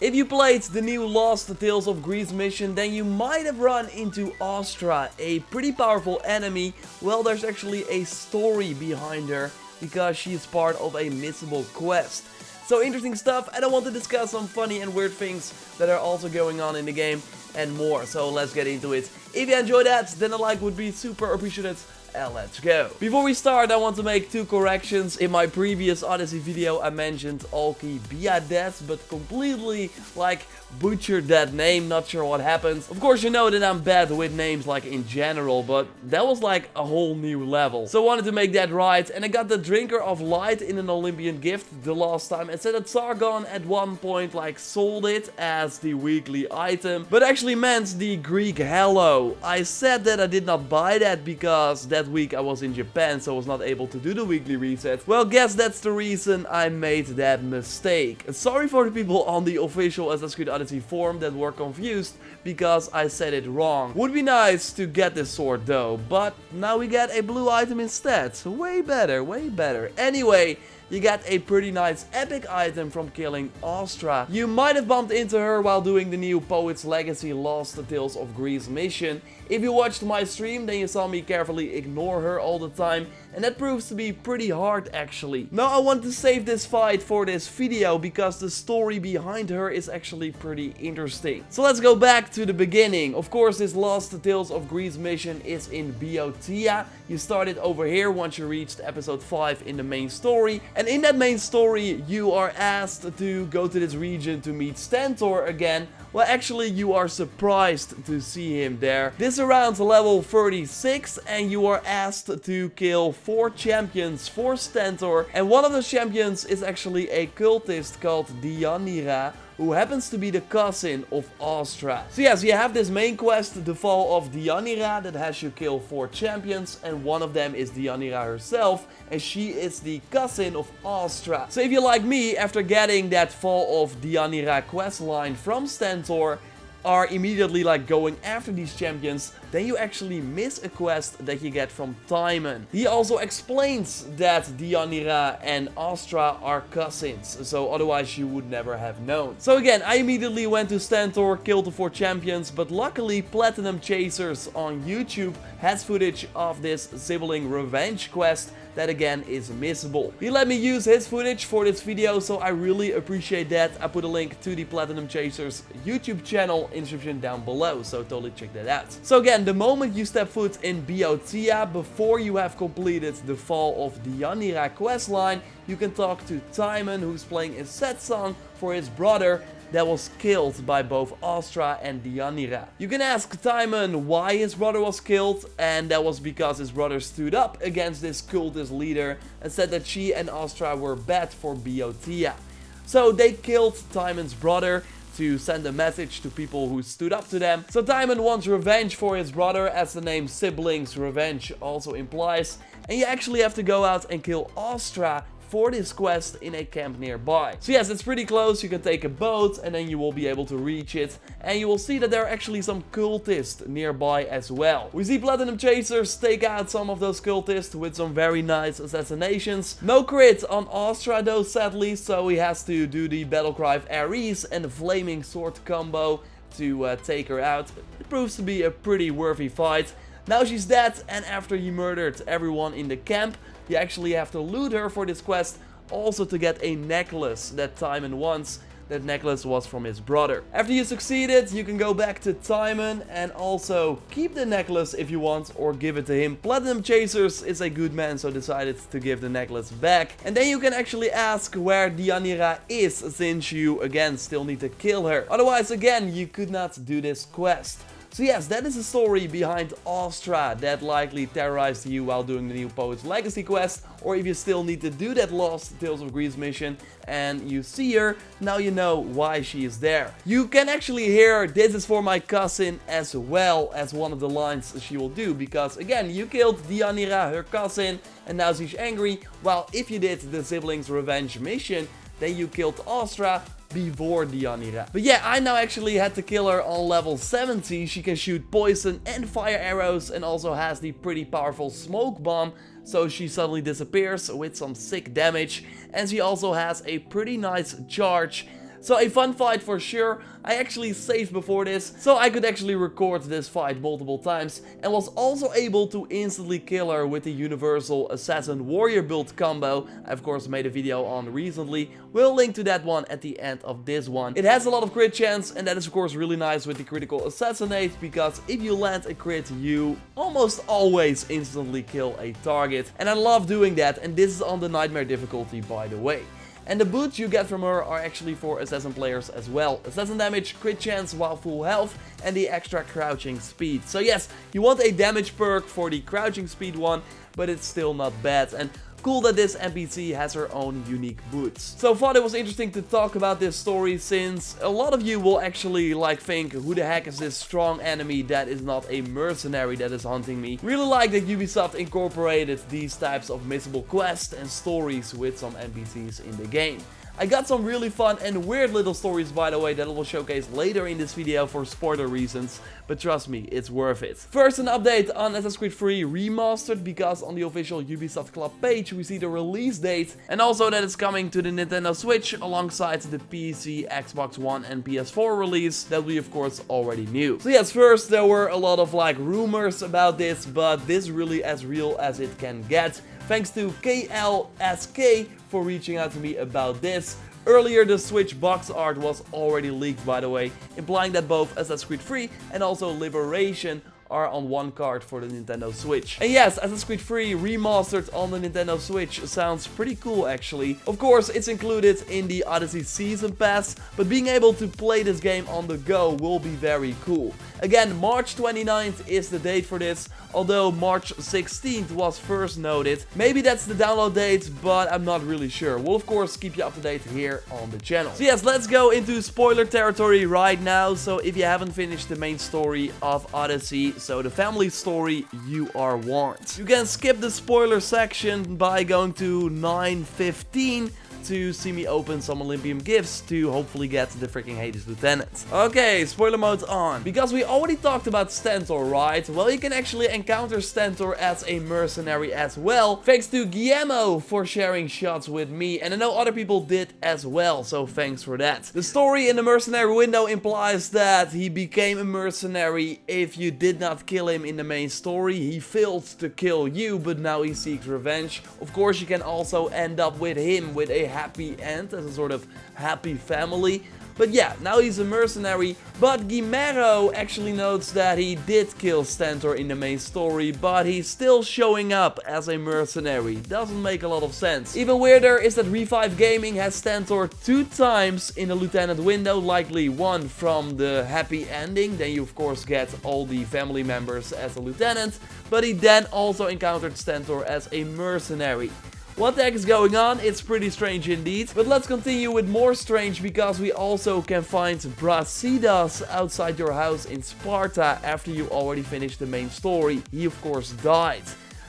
If you played the new Lost Tales of Greece mission, then you might have run into Astra, a pretty powerful enemy. Well, there's actually a story behind her, because she is part of a Missable quest. So interesting stuff, and I want to discuss some funny and weird things that are also going on in the game, and more. So let's get into it. If you enjoyed that, then a like would be super appreciated. And let's go. Before we start, I want to make two corrections. In my previous Odyssey video, I mentioned Alcibiades, but completely, butchered that name. Not sure what happened. Of course, you know that I'm bad with names, in general, but that was, a whole new level. So I wanted to make that right, and I got the Drinker of Light in an Olympian gift the last time, and said that Sargon at one point, sold it as the weekly item, but actually meant the Greek Hello. I said that I did not buy that because that week I was in Japan, so I was not able to do the weekly reset. Well, guess that's the reason I made that mistake. Sorry for the people on the official Assassin's Creed Odyssey forum that were confused because I said it wrong. Would be nice to get this sword though, but now we get a blue item instead. Way better, way better. Anyway, you got a pretty nice epic item from killing Astra. You might have bumped into her while doing the new Poet's Legacy Lost Tales of Greece mission. If you watched my stream, then you saw me carefully ignore her all the time, and that proves to be pretty hard actually. Now I want to save this fight for this video because the story behind her is actually pretty interesting. So let's go back to the beginning. Of course, this Lost Tales of Greece mission is in Boeotia. You started over here once you reached episode 5 in the main story. And in that main story, you are asked to go to this region to meet Censor again. Well, actually, you are surprised to see him there. This is around level 36, and you are asked to kill 4 champions for Censor. And one of those champions is actually a cultist called Deianira, who happens to be the cousin of Astra. So yes, you have this main quest, the Fall of Deianira, that has you kill 4 champions, and one of them is Deianira herself, and she is the cousin of Astra. So if you're like me, after getting that Fall of Deianira quest line from Censor, are immediately going after these champions, then you actually miss a quest that you get from Timon. He also explains that Deianira and Astra are cousins, so otherwise you would never have known. So again, I immediately went to Censor, killed the 4 champions, but luckily Platinum Chasers on YouTube has footage of this sibling revenge quest that again is missable. He let me use his footage for this video, so I really appreciate that. I put a link to the Platinum Chasers YouTube channel in the description down below, so totally check that out. So again, the moment you step foot in Boeotia, before you have completed the Fall of Deianira questline, you can talk to Timon, who's playing a sad song for his brother that was killed by both Astra and Deianira. You can ask Timon why his brother was killed, and that was because his brother stood up against this cultist leader and said that she and Astra were bad for Boeotia. So they killed Timon's brother to send a message to people who stood up to them. So Timon wants revenge for his brother, as the name Siblings Revenge also implies, and you actually have to go out and kill Astra for this quest in a camp nearby. So yes, it's pretty close. You can take a boat and then you will be able to reach it, and you will see that there are actually some cultists nearby as well. We see Platinum Chasers take out some of those cultists with some very nice assassinations. No crit on Astra though, sadly, so he has to do the battle cry of Ares and the flaming sword combo to take her out. It proves to be a pretty worthy fight. Now she's dead, and after he murdered everyone in the camp, you actually have to loot her for this quest, also to get a necklace that Timon wants. That necklace was from his brother. After you succeeded, you can go back to Timon and also keep the necklace if you want, or give it to him. Platinum Chasers is a good man, so decided to give the necklace back. And then you can actually ask where Deianira is, since you again still need to kill her. Otherwise, again, you could not do this quest. So yes, that is the story behind Astra that likely terrorized you while doing the new Poet's Legacy quest, or if you still need to do that Lost Tales of Greece mission and you see her, now you know why she is there. You can actually hear "This is for my cousin" as well as one of the lines she will do, because again, you killed Deianira, her cousin, and now she's angry, while if you did the Siblings Revenge mission, then you killed Astra before Deianira. But yeah, I now actually had to kill her on level 70. She can shoot poison and fire arrows, and also has the pretty powerful smoke bomb, so she suddenly disappears with some sick damage. And she also has a pretty nice charge, So a fun fight for sure. I actually saved before this, so I could actually record this fight multiple times, and was also able to instantly kill her with the universal assassin warrior build combo I of course made a video on recently. We'll link to that one at the end of this one. It has a lot of crit chance, and that is of course really nice with the critical assassinate, because if you land a crit you almost always instantly kill a target, and I love doing that, and this is on the nightmare difficulty by the way. And the boots you get from her are actually for assassin players as well. Assassin damage, crit chance while full health, and the extra crouching speed. So yes, you want a damage perk for the crouching speed one, but it's still not bad. And cool that this NPC has her own unique boots. So thought it was interesting to talk about this story, since a lot of you will actually think, who the heck is this strong enemy that is not a mercenary that is hunting me? Really like that Ubisoft incorporated these types of missable quests and stories with some NPCs in the game. I got some really fun and weird little stories, by the way, that I will showcase later in this video for spoiler reasons, but trust me, it's worth it. First, an update on Assassin's Creed 3 Remastered, because on the official Ubisoft Club page we see the release date, and also that it's coming to the Nintendo Switch alongside the PC, Xbox One and PS4 release that we of course already knew. So yes, first there were a lot of rumors about this, but this really as real as it can get. Thanks to KLSK for reaching out to me about this. Earlier, the Switch box art was already leaked, by the way, implying that both Assassin's Creed 3 and also Liberation are on one card for the Nintendo Switch. And yes, Assassin's Creed 3 Remastered on the Nintendo Switch sounds pretty cool actually. Of course, it's included in the Odyssey Season Pass, but being able to play this game on the go will be very cool. Again, March 29th is the date for this, although March 16th was first noted. Maybe that's the download date, but I'm not really sure. We'll of course keep you up to date here on the channel. So yes, let's go into spoiler territory right now. So if you haven't finished the main story of Odyssey, so the family story, you are warned. You can skip the spoiler section by going to 9:15 to see me open some Olympian gifts to hopefully get the freaking Hades Lieutenant. Okay, spoiler mode on. Because we already talked about Censor, right? Well, you can actually encounter Censor as a mercenary as well. Thanks to Guillermo for sharing shots with me, and I know other people did as well, so thanks for that. The story in the mercenary window implies that he became a mercenary if you did not kill him in the main story. He failed to kill you, but now he seeks revenge. Of course, you can also end up with him with a happy end, as a sort of happy family. But yeah, now he's a mercenary, but Guillermo actually notes that he did kill Censor in the main story, but he's still showing up as a mercenary. Doesn't make a lot of sense. Even weirder is that Revive Gaming has Censor 2 times in the Lieutenant window, likely one from the happy ending, then you of course get all the family members as a Lieutenant, but he then also encountered Censor as a mercenary. What the heck is going on? It's pretty strange indeed. But let's continue with more strange, because we also can find Brasidas outside your house in Sparta after you already finished the main story. He of course died.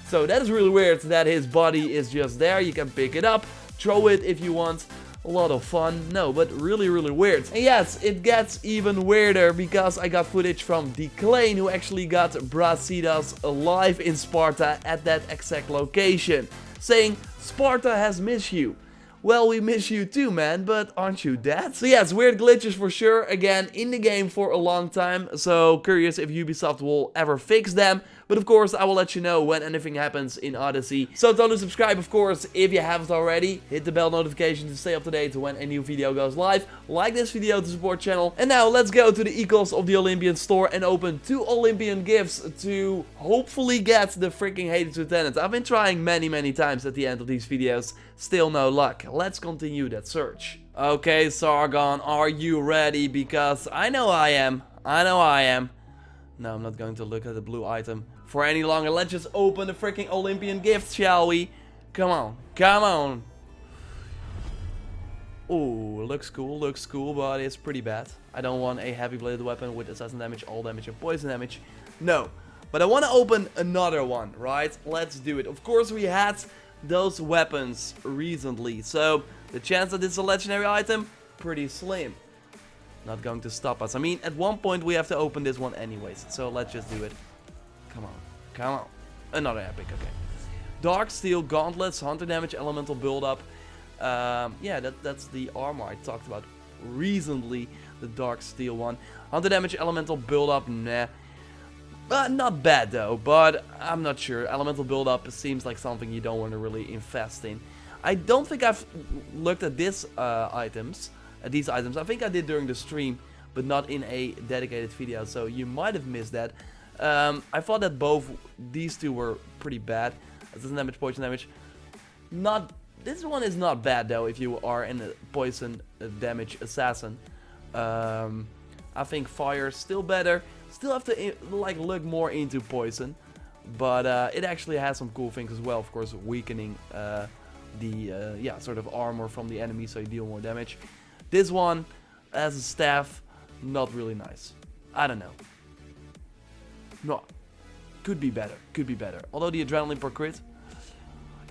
So that is really weird that his body is just there. You can pick it up, throw it if you want. A lot of fun. No, but really weird. And yes, it gets even weirder, because I got footage from Declane, who actually got Brasidas alive in Sparta at that exact location, saying, "Sparta has missed you." Well, we miss you too, man, but aren't you dead? So yes, weird glitches for sure, again, in the game for a long time, so curious if Ubisoft will ever fix them. But of course, I will let you know when anything happens in Odyssey. So don't subscribe, of course, if you haven't already. Hit the bell notification to stay up to date when a new video goes live. Like this video to support channel. And now let's go to the ecos of the Olympian store and open 2 Olympian gifts to hopefully get the freaking Hades Lieutenant. I've been trying many times at the end of these videos. Still no luck. Let's continue that search. Okay, Sargon, are you ready? Because I know I am. No, I'm not going to look at the blue item for any longer. Let's just open the freaking Olympian gift, shall we? Come on. Ooh, looks cool, but it's pretty bad. I don't want a heavy bladed weapon with assassin damage, all damage and poison damage. No, but I want to open another one, right? Let's do it. Of course, we had those weapons recently, so the chance that it's a legendary item, pretty slim. Not going to stop us. I mean, at one point we have to open this one anyways, so let's just do it. Come on. Another epic, okay. Dark Steel, Gauntlets, Hunter Damage, Elemental Build-Up. Yeah, that's the armor I talked about recently, the Dark Steel one. 100 damage elemental build-up, nah. Not bad though, but I'm not sure. Elemental build-up seems like something you don't want to really invest in. I don't think I've looked at these items. I think I did during the stream, but not in a dedicated video, so you might have missed that. I thought that both these two were pretty bad. Assassin damage, poison damage. This one is not bad though if you are in a poison damage assassin. I think fire is still better. Still have to like look more into poison, but it actually has some cool things as well. Of course, weakening the sort of armor from the enemy, so you deal more damage. This one as a staff, not really nice. I don't know. No, could be better. Could be better. Although the adrenaline per crit,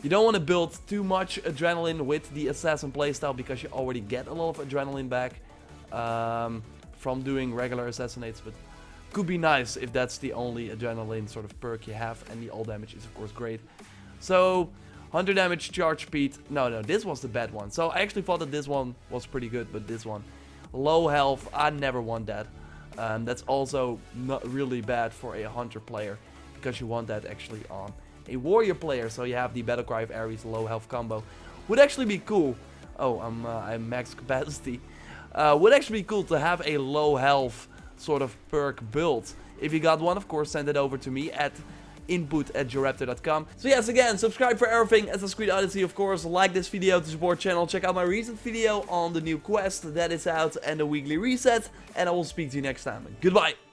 you don't want to build too much adrenaline with the assassin playstyle because you already get a lot of adrenaline back from doing regular assassinates, but could be nice if that's the only adrenaline sort of perk you have, and the all damage is of course great. So 100 damage, charge speed. No, this was the bad one. So I actually thought that this one was pretty good, but this one, low health, I never want that. That's also not really bad for a hunter player, because you want that actually on a warrior player. So you have the Battle Cry of Ares low health combo. Would actually be cool. Oh, I'm max capacity. Would actually be cool to have a low health sort of perk build. If you got one, of course, send it over to me at input@JorRaptor.com. So yes, again, subscribe for everything Assassin's Creed Odyssey, of course. Like this video to support the channel. Check out my recent video on the new quest that is out and the weekly reset. And I will speak to you next time. Goodbye.